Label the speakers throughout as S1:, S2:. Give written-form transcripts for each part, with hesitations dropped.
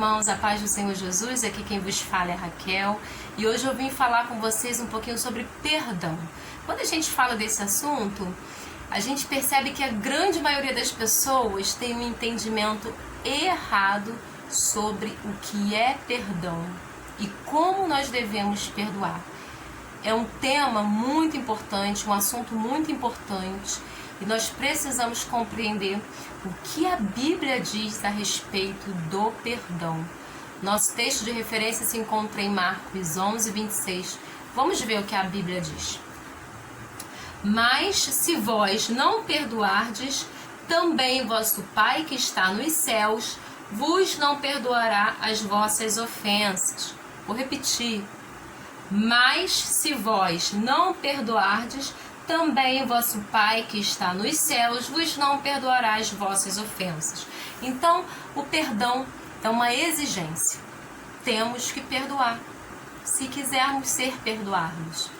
S1: irmãos, a paz do Senhor Jesus, aqui quem vos fala é Raquel e hoje eu vim falar com vocês um pouquinho sobre perdão. Quando a gente fala desse assunto, a gente percebe que a grande maioria das pessoas tem um entendimento errado sobre o que é perdão e como nós devemos perdoar. É um tema muito importante, um assunto muito importante e nós precisamos compreender o que a Bíblia diz a respeito do perdão. Nosso texto de referência se encontra em Marcos 11:26. Vamos ver o que a Bíblia diz. Mas se vós não perdoardes, também vosso Pai que está nos céus vos não perdoará as vossas ofensas. Vou repetir. Mas se vós não perdoardes, também vosso Pai que está nos céus vos não perdoará as vossas ofensas. Então, o perdão é uma exigência. Temos que perdoar, se quisermos ser perdoados.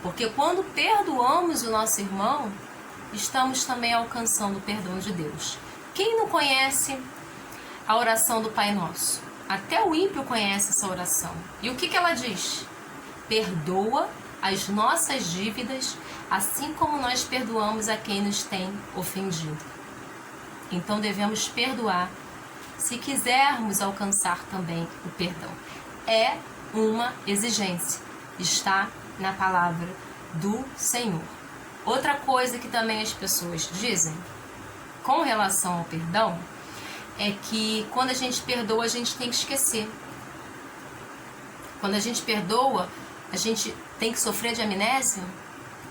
S1: Porque quando perdoamos o nosso irmão, estamos também alcançando o perdão de Deus. Quem não conhece a oração do Pai Nosso? Até o ímpio conhece essa oração. E o que ela diz? Perdoa as nossas dívidas, assim como nós perdoamos a quem nos tem ofendido. Então devemos perdoar, se quisermos alcançar também o perdão. É uma exigência, está na palavra do Senhor. Outra coisa que também as pessoas dizem com relação ao perdão é que quando a gente perdoa, a gente tem que esquecer. Quando a gente perdoa, a gente tem que sofrer de amnésia?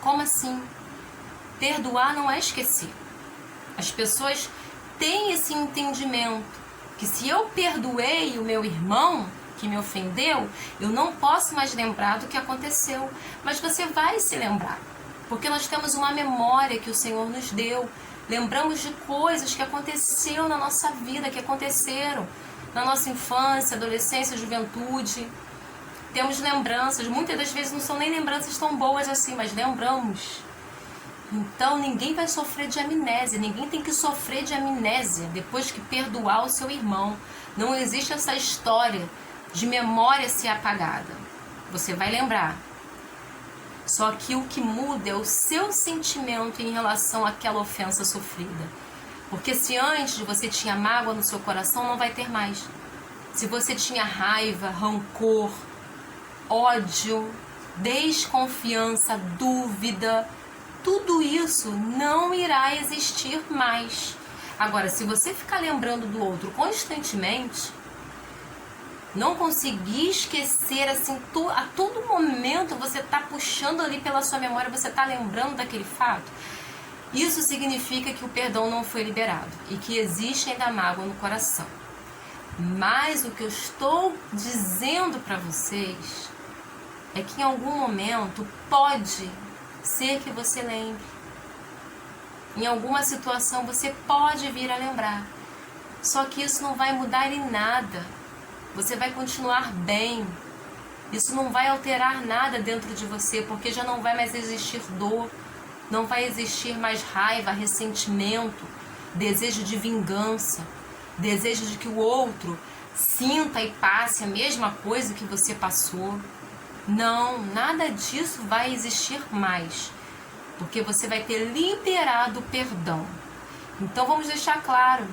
S1: Como assim? Perdoar não é esquecer. As pessoas têm esse entendimento que se eu perdoei o meu irmão que me ofendeu, eu não posso mais lembrar do que aconteceu. Mas você vai se lembrar, porque nós temos uma memória que o Senhor nos deu. Lembramos de coisas que aconteceram na nossa vida, que aconteceram na nossa infância, adolescência, juventude. Temos lembranças, muitas das vezes não são nem lembranças tão boas assim, mas lembramos. Então ninguém vai sofrer de amnésia, ninguém tem que sofrer de amnésia depois que perdoar o seu irmão. Não existe essa história de memória ser apagada. Você vai lembrar. Só que o que muda é o seu sentimento em relação àquela ofensa sofrida. Porque se antes você tinha mágoa no seu coração, não vai ter mais. Se você tinha raiva, rancor, ódio, desconfiança, dúvida, tudo isso não irá existir mais. Agora, se você ficar lembrando do outro constantemente, não conseguir esquecer assim, a todo momento você está puxando ali pela sua memória, você está lembrando daquele fato, isso significa que o perdão não foi liberado e que existe ainda mágoa no coração. Mas o que eu estou dizendo para vocês é que em algum momento pode ser que você lembre. Em alguma situação você pode vir a lembrar. Só que isso não vai mudar em nada. Você vai continuar bem. Isso não vai alterar nada dentro de você, porque já não vai mais existir dor, não vai existir mais raiva, ressentimento, desejo de vingança, desejo de que o outro sinta e passe a mesma coisa que você passou. Não, nada disso vai existir mais, porque você vai ter liberado o perdão. Então vamos deixar claro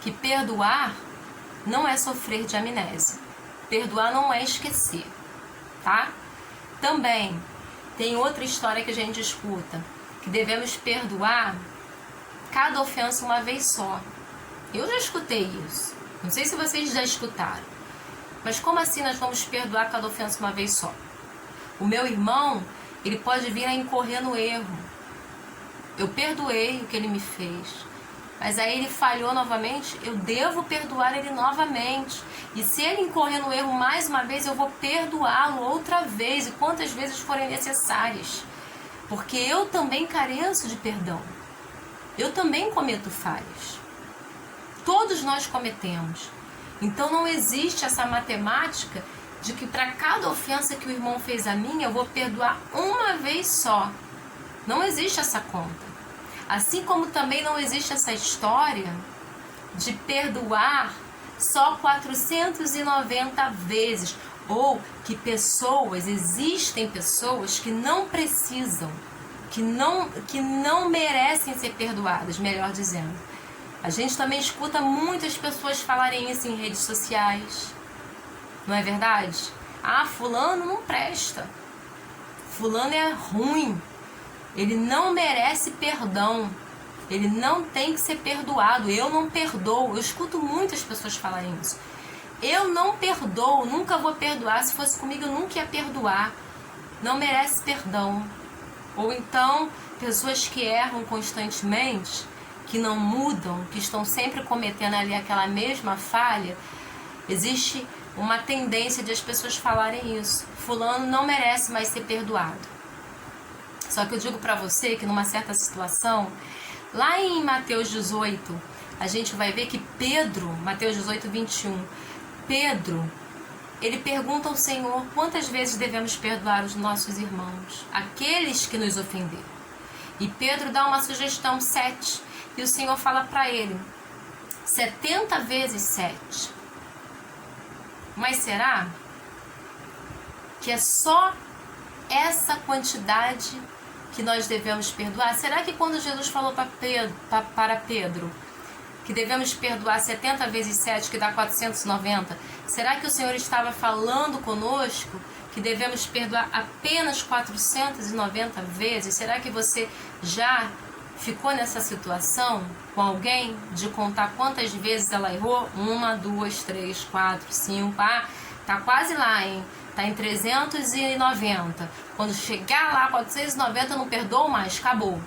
S1: que perdoar não é sofrer de amnésia. Perdoar não é esquecer, tá? Também tem outra história que a gente escuta, que devemos perdoar cada ofensa uma vez só. Eu já escutei isso. Não sei se vocês já escutaram. Mas como assim nós vamos perdoar cada ofensa uma vez só? O meu irmão, ele pode vir a incorrer no erro. Eu perdoei o que ele me fez, mas aí ele falhou novamente, eu devo perdoar ele novamente. E se ele incorrer no erro mais uma vez, eu vou perdoá-lo outra vez, e quantas vezes forem necessárias. Porque eu também careço de perdão. Eu também cometo falhas. Todos nós cometemos. Então não existe essa matemática de que para cada ofensa que o irmão fez a mim, eu vou perdoar uma vez só. Não existe essa conta. Assim como também não existe essa história de perdoar só 490 vezes. Ou que existem pessoas que não precisam, que não merecem ser perdoadas, melhor dizendo. A gente também escuta muitas pessoas falarem isso em redes sociais, não é verdade? Ah, fulano não presta, fulano é ruim, ele não merece perdão, ele não tem que ser perdoado, eu não perdoo. Eu escuto muitas pessoas falarem isso. Eu não perdoo, nunca vou perdoar, se fosse comigo eu nunca ia perdoar, não merece perdão. Ou então, pessoas que erram constantemente, que não mudam, que estão sempre cometendo ali aquela mesma falha, existe uma tendência de as pessoas falarem isso. Fulano não merece mais ser perdoado. Só que eu digo para você que numa certa situação, lá em Mateus 18, a gente vai ver que Pedro, Mateus 18, 21, Pedro, ele pergunta ao Senhor quantas vezes devemos perdoar os nossos irmãos, aqueles que nos ofenderam. E Pedro dá uma sugestão, 7. E o Senhor fala para ele, 70 vezes 7. Mas será que é só essa quantidade que nós devemos perdoar? Será que quando Jesus falou para Pedro que devemos perdoar 70 vezes 7, que dá 490, será que o Senhor estava falando conosco que devemos perdoar apenas 490 vezes? Será que você já ficou nessa situação com alguém de contar quantas vezes ela errou? 1, 2, 3, 4, 5, tá quase lá, hein? Tá em 390. Quando chegar lá, 490, eu não perdoo mais, acabou.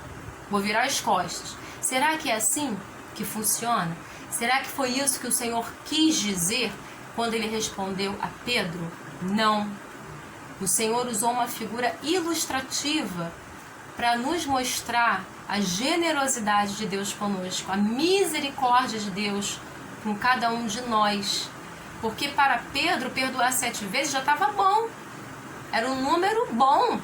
S1: Vou virar as costas. Será que é assim que funciona? Será que foi isso que o Senhor quis dizer quando ele respondeu a Pedro? Não. O Senhor usou uma figura ilustrativa para nos mostrar a generosidade de Deus conosco, a misericórdia de Deus com cada um de nós. Porque para Pedro, perdoar 7 vezes já estava bom. Era um número bom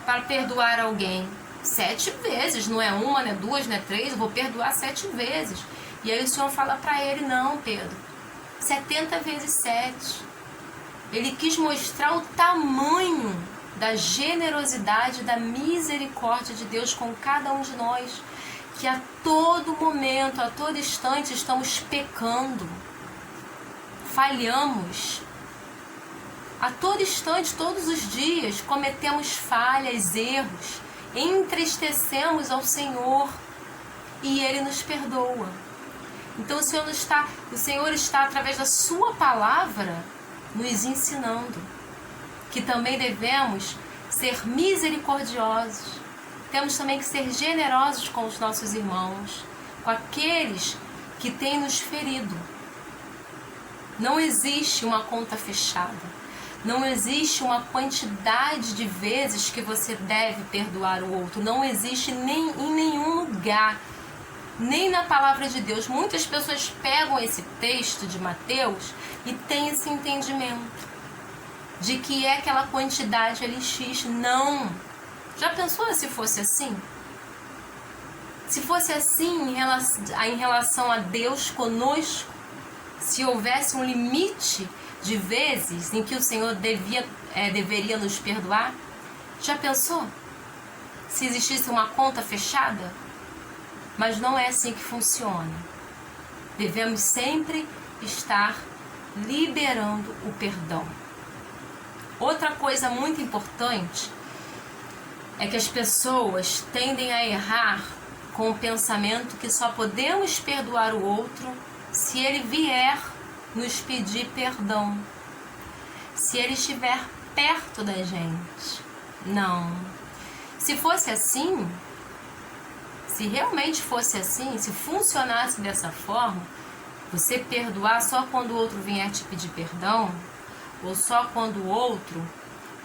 S1: para perdoar alguém. 7 vezes, não é 1, não é 2, não é 3, eu vou perdoar 7 vezes. E aí o Senhor fala para ele, não, Pedro, 70 vezes 7. Ele quis mostrar o tamanho da generosidade, da misericórdia de Deus com cada um de nós, que a todo momento, a todo instante estamos pecando, falhamos. A todo instante, todos os dias, cometemos falhas, erros, entristecemos ao Senhor e Ele nos perdoa. Então o Senhor está através da sua palavra nos ensinando que também devemos ser misericordiosos, temos também que ser generosos com os nossos irmãos, com aqueles que têm nos ferido. Não existe uma conta fechada. Não existe uma quantidade de vezes que você deve perdoar o outro. Não existe em nenhum lugar, nem na palavra de Deus. Muitas pessoas pegam esse texto de Mateus e têm esse entendimento de que é aquela quantidade ali X. Não. Já pensou se fosse assim? Se fosse assim em relação a Deus conosco, se houvesse um limite de vezes em que o Senhor deveria nos perdoar? Já pensou? Se existisse uma conta fechada? Mas não é assim que funciona. Devemos sempre estar liberando o perdão. Outra coisa muito importante é que as pessoas tendem a errar com o pensamento que só podemos perdoar o outro se ele vier nos pedir perdão, se ele estiver perto da gente. Não. Se fosse assim, se realmente fosse assim, se funcionasse dessa forma, você perdoar só quando o outro vier te pedir perdão, ou só quando o outro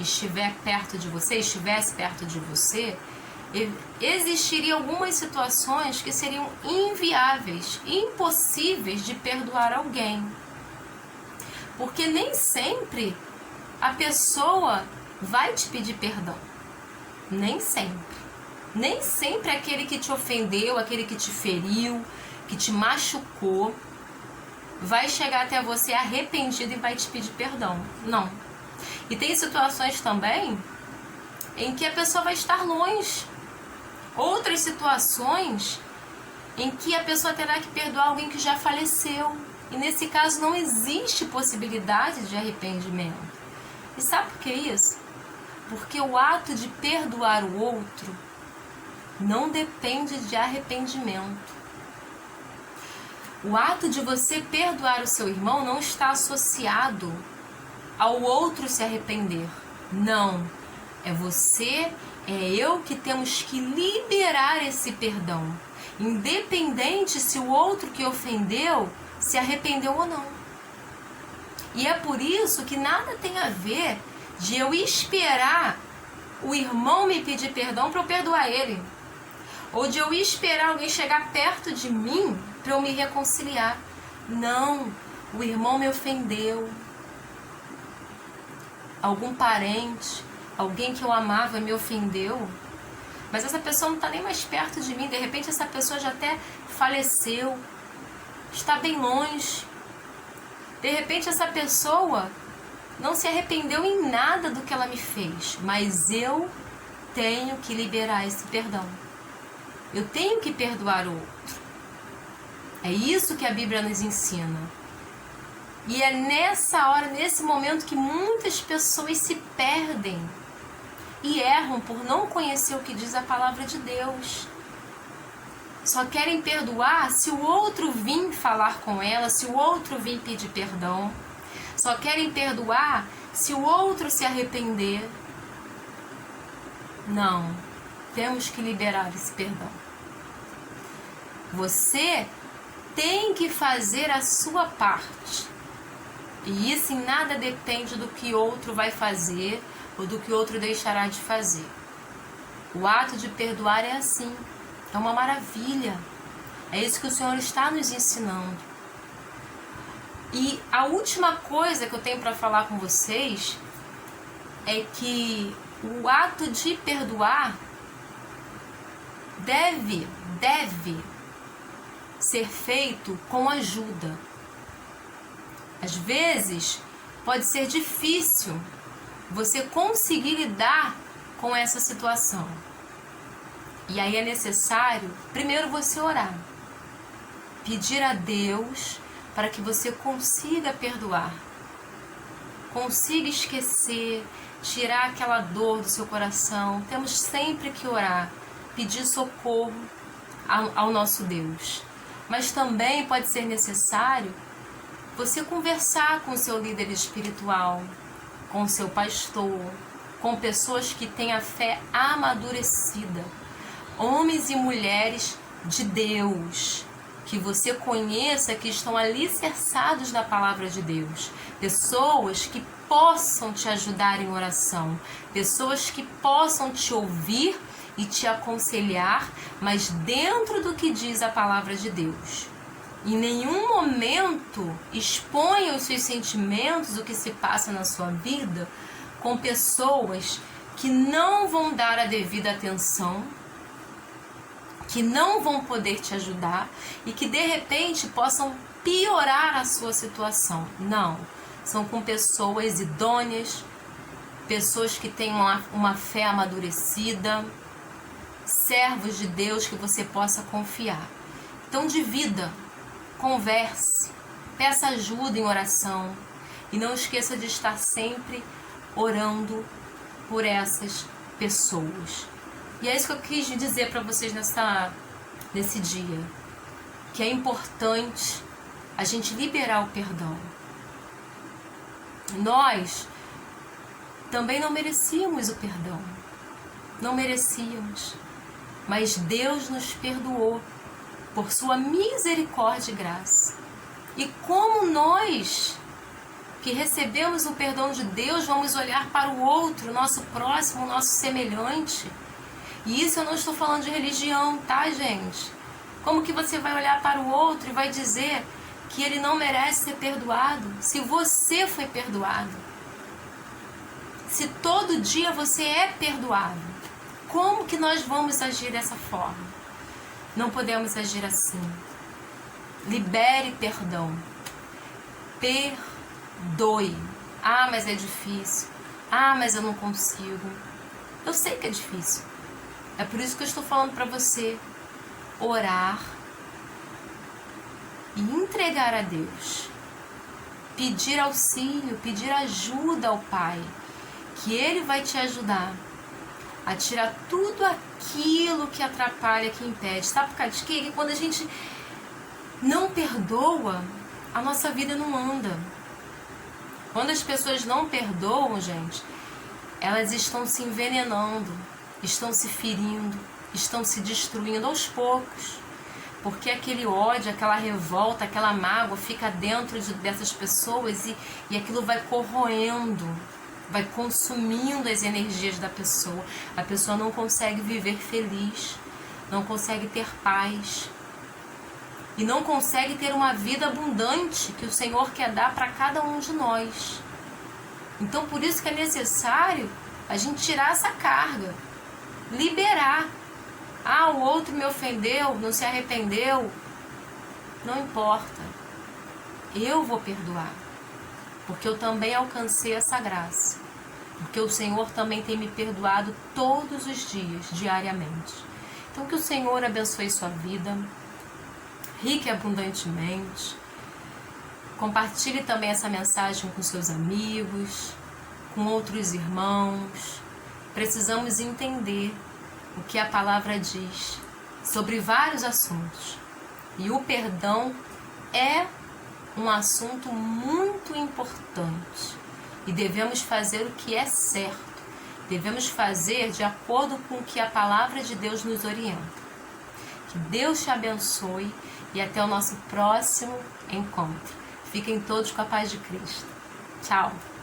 S1: estivesse perto de você, existiriam algumas situações que seriam inviáveis, impossíveis de perdoar alguém. Porque nem sempre a pessoa vai te pedir perdão. Nem sempre. Nem sempre aquele que te ofendeu, aquele que te feriu, que te machucou, vai chegar até você arrependido e vai te pedir perdão. Não. E tem situações também em que a pessoa vai estar longe. Outras situações em que a pessoa terá que perdoar alguém que já faleceu. E nesse caso não existe possibilidade de arrependimento. E sabe por que isso? Porque o ato de perdoar o outro não depende de arrependimento. O ato de você perdoar o seu irmão não está associado ao outro se arrepender. Não. É você, é eu que temos que liberar esse perdão. Independente se o outro que ofendeu se arrependeu ou não. E é por isso que nada tem a ver de eu esperar o irmão me pedir perdão para eu perdoar ele. Ou de eu esperar alguém chegar perto de mim para eu me reconciliar. Não, o irmão me ofendeu. Algum parente, alguém que eu amava me ofendeu. Mas essa pessoa não está nem mais perto de mim. De repente essa pessoa já até faleceu. Está bem longe. De repente essa pessoa não se arrependeu em nada do que ela me fez. Mas eu tenho que liberar esse perdão. Eu tenho que perdoar o outro. É isso que a Bíblia nos ensina. E é nessa hora, nesse momento, que muitas pessoas se perdem e erram por não conhecer o que diz a palavra de Deus. Só querem perdoar se o outro vir falar com ela, se o outro vir pedir perdão. Só querem perdoar se o outro se arrepender. Não, temos que liberar esse perdão. Você tem que fazer a sua parte. E isso em nada depende do que outro vai fazer ou do que outro deixará de fazer. O ato de perdoar é assim. É uma maravilha. É isso que o Senhor está nos ensinando. E a última coisa que eu tenho para falar com vocês é que o ato de perdoar deve ser feito com ajuda. Às vezes pode ser difícil você conseguir lidar com essa situação. E aí é necessário, primeiro, você orar. Pedir a Deus para que você consiga perdoar. Consiga esquecer, tirar aquela dor do seu coração. Temos sempre que orar, pedir socorro ao nosso Deus. Mas também pode ser necessário você conversar com o seu líder espiritual, com o seu pastor, com pessoas que têm a fé amadurecida, homens e mulheres de Deus, que você conheça, que estão alicerçados na palavra de Deus, pessoas que possam te ajudar em oração, pessoas que possam te ouvir e te aconselhar, mas dentro do que diz a palavra de Deus. Em nenhum momento exponha os seus sentimentos, o que se passa na sua vida, com pessoas que não vão dar a devida atenção, que não vão poder te ajudar e que de repente possam piorar a sua situação. Não, são com pessoas idôneas, pessoas que têm uma fé amadurecida, servos de Deus que você possa confiar. Então divida, converse, peça ajuda em oração e não esqueça de estar sempre orando por essas pessoas. E é isso que eu quis dizer para vocês nesse dia, que é importante a gente liberar o perdão. Nós também não merecíamos o perdão, não merecíamos, mas Deus nos perdoou por sua misericórdia e graça. E como nós que recebemos o perdão de Deus vamos olhar para o outro, o nosso próximo, o nosso semelhante? E isso eu não estou falando de religião, tá, gente? Como que você vai olhar para o outro e vai dizer que ele não merece ser perdoado, se você foi perdoado? Se todo dia você é perdoado, como que nós vamos agir dessa forma? Não podemos agir assim. Libere perdão. perdoe. Ah, mas é difícil. Ah, mas eu não consigo. Eu sei que é difícil. É por isso que eu estou falando para você orar e entregar a Deus. Pedir auxílio, pedir ajuda ao Pai, que Ele vai te ajudar a tirar tudo aquilo que atrapalha, que impede. Sabe por causa de quê? Que quando a gente não perdoa, a nossa vida não anda. Quando as pessoas não perdoam, gente, elas estão se envenenando, estão se ferindo, estão se destruindo aos poucos. Porque aquele ódio, aquela revolta, aquela mágoa fica dentro dessas pessoas e aquilo vai corroendo, vai consumindo as energias da pessoa. A pessoa não consegue viver feliz, não consegue ter paz e não consegue ter uma vida abundante que o Senhor quer dar para cada um de nós. Então, por isso que é necessário a gente tirar essa carga, liberar. Ah, o outro me ofendeu, não se arrependeu. Não importa. Eu vou perdoar. Porque eu também alcancei essa graça. Porque o Senhor também tem me perdoado todos os dias, diariamente. Então, que o Senhor abençoe sua vida, rica e abundantemente. Compartilhe também essa mensagem com seus amigos, com outros irmãos. Precisamos entender o que a palavra diz sobre vários assuntos. E o perdão é um assunto muito importante. E devemos fazer o que é certo. Devemos fazer de acordo com o que a palavra de Deus nos orienta. Que Deus te abençoe e até o nosso próximo encontro. Fiquem todos com a paz de Cristo. Tchau!